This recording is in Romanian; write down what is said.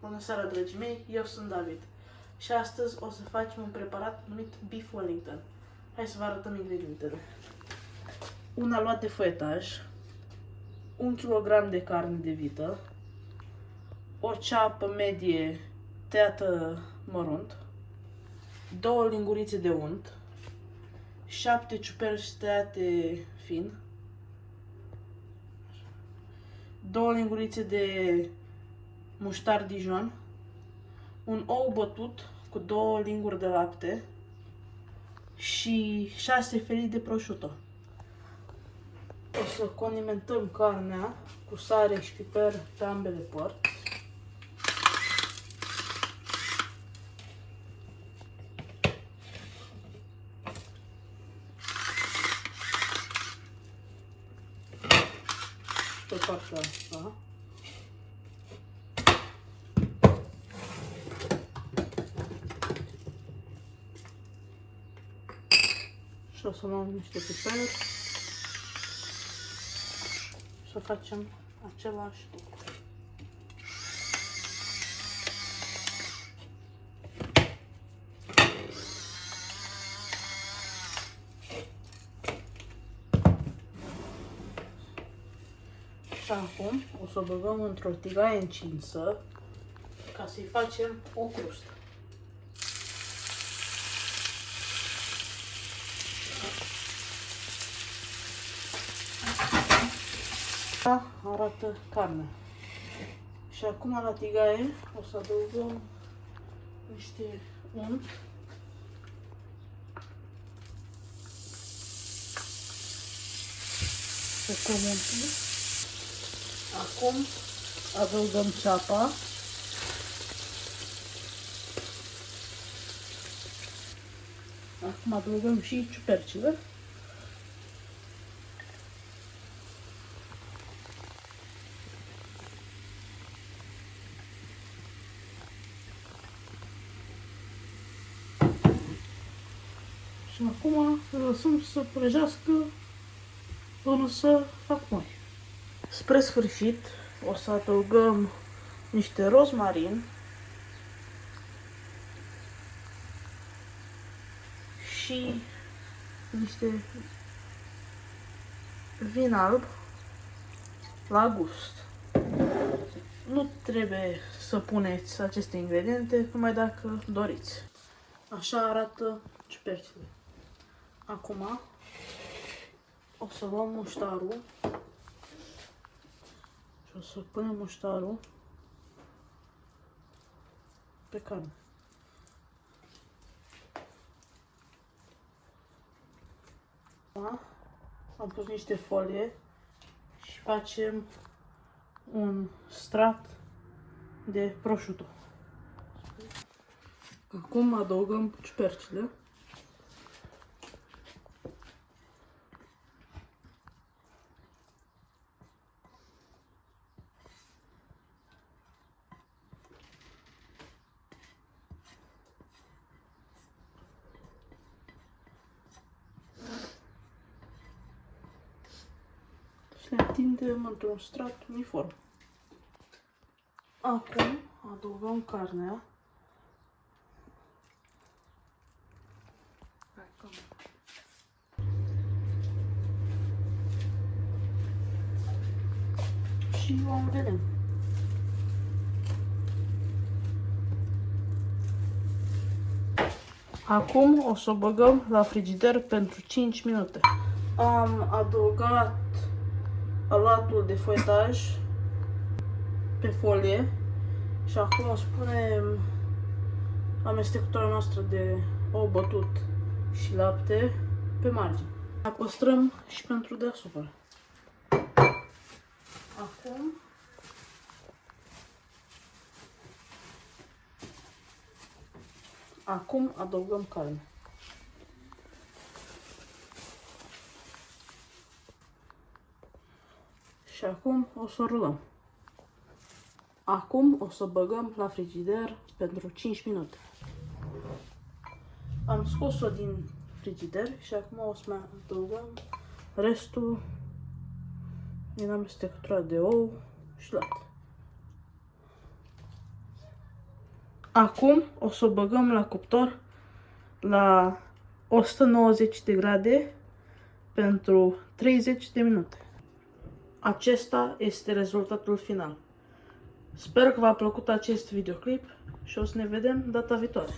Bună seara, dragii mei, eu sunt David și astăzi o să facem un preparat numit Beef Wellington. Hai să vă arătăm ingredientele. Un aluat de foietaj, 1 kg de carne de vită, o ceapă medie tăiată mărunt, 2 lingurițe de unt, 7 ciuperci tăiate fin, 2 lingurițe de muștar Dijon, un ou bătut cu 2 linguri de lapte și 6 felii de prosciutto. O să condimentăm carnea cu sare și piper pe ambele părți. Pe partea asta. Și o să luăm niște piper și să facem același lucru. Și acum o să o băgăm într-o tigaie încinsă ca să-i facem o crustă. Așa arată carnea. Și acum la tigaie o să adăugăm niște unt. Secăm untul. Acum adăugăm ceapa. Acum adăugăm și ciupercile. Și acum îl lăsăm să prăjească până să fac moi. Spre sfârșit o să adăugăm niște rozmarin și niște vin alb la gust. Nu trebuie să puneți aceste ingrediente numai dacă doriți. Așa arată ciupercile. Acum o să luăm muștarul și o să punem muștarul pe carne. Am pus niște folie și facem un strat de prosciutto. Acum adăugăm ciupercile. Și le tindem într-un strat uniform. Acum adăugăm carnea. Și o învelem. Acum o să o băgăm la frigider pentru 5 minute. Am adăugat aluatul de foietaj pe folie și acum o să punem amestecătura noastră de ou bătut și lapte pe margine. La păstrăm și pentru deasupra. Acum adăugăm carne. Și acum o să o rulăm. Acum o să băgăm la frigider pentru 5 minute. Am scos-o din frigider și acum o să mai adăugăm restul din amestecătura de ou și lapte. Acum o să o băgăm la cuptor la 190 de grade pentru 30 de minute. Acesta este rezultatul final. Sper că v-a plăcut acest videoclip și o să ne vedem data viitoare.